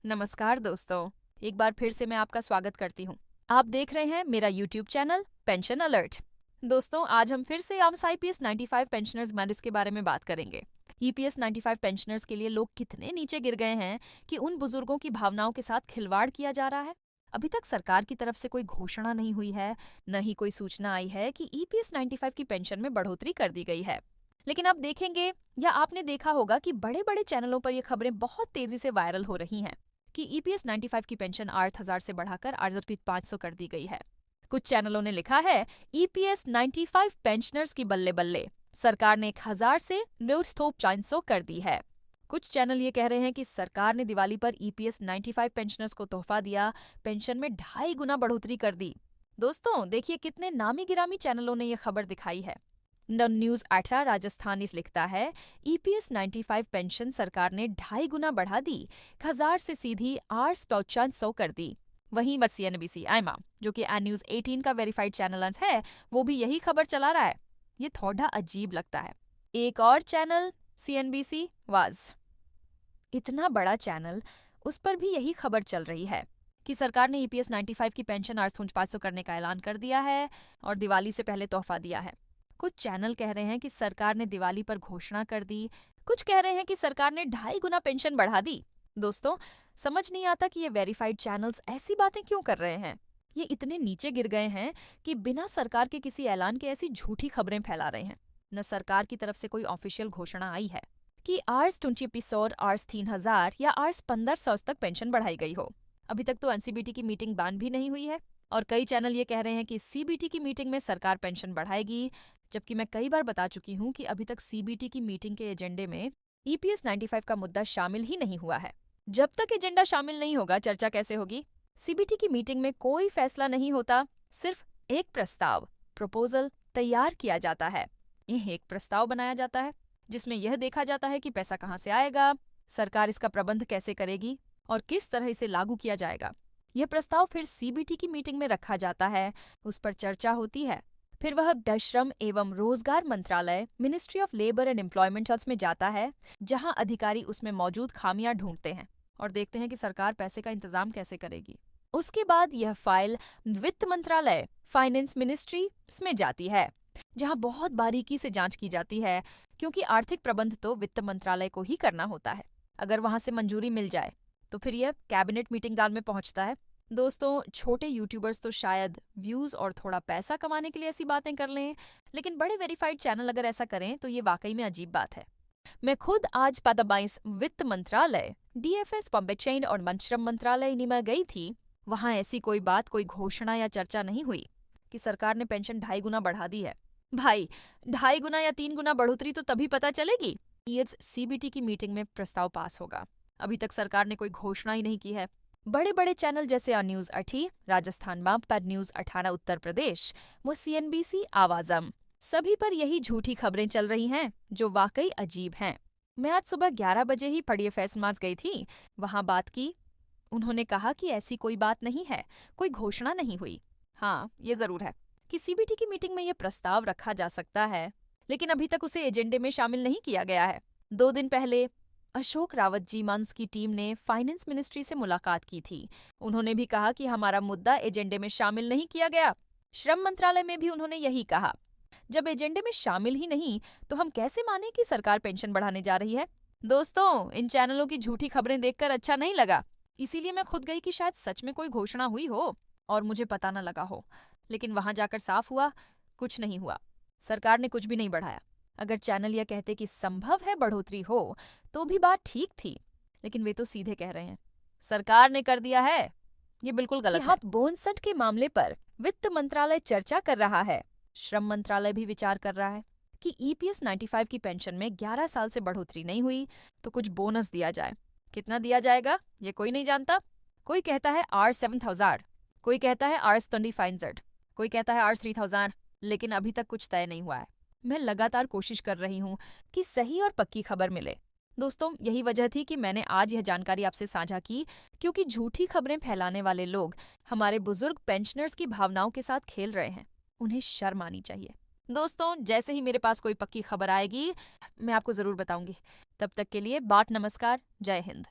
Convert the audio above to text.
नमस्कार दोस्तों, एक बार फिर से मैं आपका स्वागत करती हूँ। आप देख रहे हैं मेरा यूट्यूब चैनल पेंशन अलर्ट। दोस्तों, आज हम फिर से आर्म्स IPS 95 पेंशनर्स मैरिज के बारे में बात करेंगे। EPS 95 पेंशनर्स के लिए लोग कितने नीचे गिर गए हैं कि उन बुजुर्गों की भावनाओं के साथ खिलवाड़ किया जा रहा है। अभी तक सरकार की तरफ से कोई घोषणा नहीं हुई है, न ही कोई सूचना आई है कि EPS 95 की पेंशन में बढ़ोतरी कर दी गई है। लेकिन आप देखेंगे या आपने देखा होगा कि बड़े बड़े चैनलों पर ये खबरें बहुत तेजी से वायरल हो रही हैं कि EPS 95 की पेंशन 8,000 से बढ़ाकर 8,500 कर दी गई है। कुछ चैनलों ने लिखा है EPS 95 पेंशनर्स की बल्ले बल्ले, सरकार ने 1,000 से 9,500 कर दी है। कुछ चैनल ये कह रहे हैं कि सरकार ने दिवाली पर EPS 95 पेंशनर्स को तोहफा दिया, पेंशन में 2.5 गुना बढ़ोतरी कर दी। दोस्तों, देखिए कितने नामी गिरामी चैनलों ने ये खबर दिखाई है। न्यूज 18 राजस्थानी लिखता है EPS 95 पेंशन सरकार ने 2.5 गुना बढ़ा दी, 1,000 से सीधी 8,500 कर दी। वहीं CNBC आइमा, जो कि न्यूज 18 का वेरीफाइड चैनल है, वो भी यही खबर चला रहा है। ये थोड़ा अजीब लगता है। एक और चैनल CNBC वाज, इतना बड़ा चैनल, उस पर भी यही खबर चल रही है कि सरकार ने EPS 95 की पेंशन 8,500 करने का ऐलान कर दिया है और दिवाली से पहले तोहफा दिया है। कुछ चैनल कह रहे हैं कि सरकार ने दिवाली पर घोषणा कर दी, कुछ कह रहे हैं कि सरकार ने 2.5 गुना पेंशन बढ़ा दी। दोस्तों, समझ नहीं आता कि ये वेरीफाइड चैनल्स ऐसी बातें क्यों कर रहे हैं। ये इतने नीचे गिर गए हैं कि बिना सरकार के किसी ऐलान के ऐसी झूठी खबरें फैला रहे हैं। न सरकार की तरफ से कोई ऑफिशियल घोषणा आई है कि आर्स 20 आर्स 3,000 या आर्स 1,500 तक पेंशन बढ़ाई गई हो। अभी तक तो NCBT की मीटिंग बैन भी नहीं हुई है और कई चैनल ये कह रहे हैं कि CBT की मीटिंग में सरकार पेंशन बढ़ाएगी, जबकि मैं कई बार बता चुकी हूँ कि अभी तक CBT की मीटिंग के एजेंडे में EPS 95 का मुद्दा शामिल ही नहीं हुआ है। जब तक एजेंडा शामिल नहीं होगा, चर्चा कैसे होगी? CBT की मीटिंग में कोई फैसला नहीं होता, सिर्फ एक प्रपोजल तैयार किया जाता है। यह एक प्रस्ताव बनाया जाता है जिसमें यह देखा जाता है कि पैसा कहाँ से आएगा, सरकार इसका प्रबंध कैसे करेगी और किस तरह इसे लागू किया जाएगा। यह प्रस्ताव फिर CBT की मीटिंग में रखा जाता है, उस पर चर्चा होती है। फिर वह श्रम एवं रोजगार मंत्रालय ministry of labour and employment में जाता है, जहां अधिकारी उसमें मौजूद खामियां ढूंढते हैं और देखते हैं कि सरकार पैसे का इंतजाम कैसे करेगी। उसके बाद यह फाइल वित्त मंत्रालय फाइनेंस मिनिस्ट्री में जाती है, जहां बहुत बारीकी से जांच की जाती है, क्योंकि आर्थिक प्रबंध तो वित्त मंत्रालय को ही करना होता है। अगर वहां से मंजूरी मिल जाए तो फिर यह कैबिनेट मीटिंग दाल में पहुंचता है। दोस्तों, छोटे यूट्यूबर्स तो शायद व्यूज और थोड़ा पैसा कमाने के लिए ऐसी बातें कर लें, लेकिन बड़े वेरीफाइड चैनल अगर ऐसा करें तो ये वाकई में अजीब बात है। मैं खुद आज 22 वित्त मंत्रालय, DFS बॉम्बे चेन और श्रम मंत्रालय में गई थी। वहां ऐसी कोई बात, कोई घोषणा या चर्चा नहीं हुई कि सरकार ने पेंशन 2.5 गुना बढ़ा दी है। भाई, 2.5 गुना या 3 गुना बढ़ोतरी तो तभी पता चलेगी CBT की मीटिंग में प्रस्ताव पास होगा। अभी तक सरकार ने कोई घोषणा ही नहीं की है। बड़े बड़े चैनल जैसे न्यूज 18 राजस्थान बाप पर, न्यूज 18 उत्तर प्रदेश, वो CNBC आवाजम, सभी पर यही झूठी खबरें चल रही हैं जो वाकई अजीब हैं। मैं आज सुबह 11 बजे ही पढ़िए फैसमाज गई थी, वहां बात की। उन्होंने कहा कि ऐसी कोई बात नहीं है, कोई घोषणा नहीं हुई। हाँ, ये जरूर है कि CBT की मीटिंग में यह प्रस्ताव रखा जा सकता है, लेकिन अभी तक उसे एजेंडे में शामिल नहीं किया गया है। 2 दिन पहले अशोक रावत जी मंस की टीम ने फाइनेंस मिनिस्ट्री से मुलाकात की थी। उन्होंने भी कहा कि हमारा मुद्दा एजेंडे में शामिल नहीं किया गया। श्रम मंत्रालय में भी उन्होंने यही कहा। जब एजेंडे में शामिल ही नहीं तो हम कैसे माने कि सरकार पेंशन बढ़ाने जा रही है? दोस्तों, इन चैनलों की झूठी खबरें देखकर अच्छा नहीं लगा, इसीलिए मैं खुद गई कि शायद सच में कोई घोषणा हुई हो और मुझे पता न लगा हो। लेकिन वहां जाकर साफ हुआ, कुछ नहीं हुआ। सरकार ने कुछ भी नहीं बढ़ाया। अगर चैनल यह कहते कि संभव है बढ़ोतरी हो तो भी बात ठीक थी, लेकिन वे तो सीधे कह रहे हैं सरकार ने कर दिया है। ये बिल्कुल गलत है। 62 के मामले पर वित्त मंत्रालय चर्चा कर रहा है, श्रम मंत्रालय भी विचार कर रहा है कि EPS 95 की पेंशन में 11 साल से बढ़ोतरी नहीं हुई तो कुछ बोनस दिया जाए। कितना दिया जाएगा ये कोई नहीं जानता। कोई कहता है आर्स 7,000, कोई कहता है आर्स 25,000, कोई कहता है आर्स 3,000, लेकिन अभी तक कुछ तय नहीं हुआ है। मैं लगातार कोशिश कर रही हूँ कि सही और पक्की खबर मिले। दोस्तों, यही वजह थी कि मैंने आज यह जानकारी आपसे साझा की, क्योंकि झूठी खबरें फैलाने वाले लोग हमारे बुजुर्ग पेंशनर्स की भावनाओं के साथ खेल रहे हैं। उन्हें शर्म आनी चाहिए। दोस्तों, जैसे ही मेरे पास कोई पक्की खबर आएगी मैं आपको जरूर बताऊंगी। तब तक के लिए बाट नमस्कार, जय हिंद।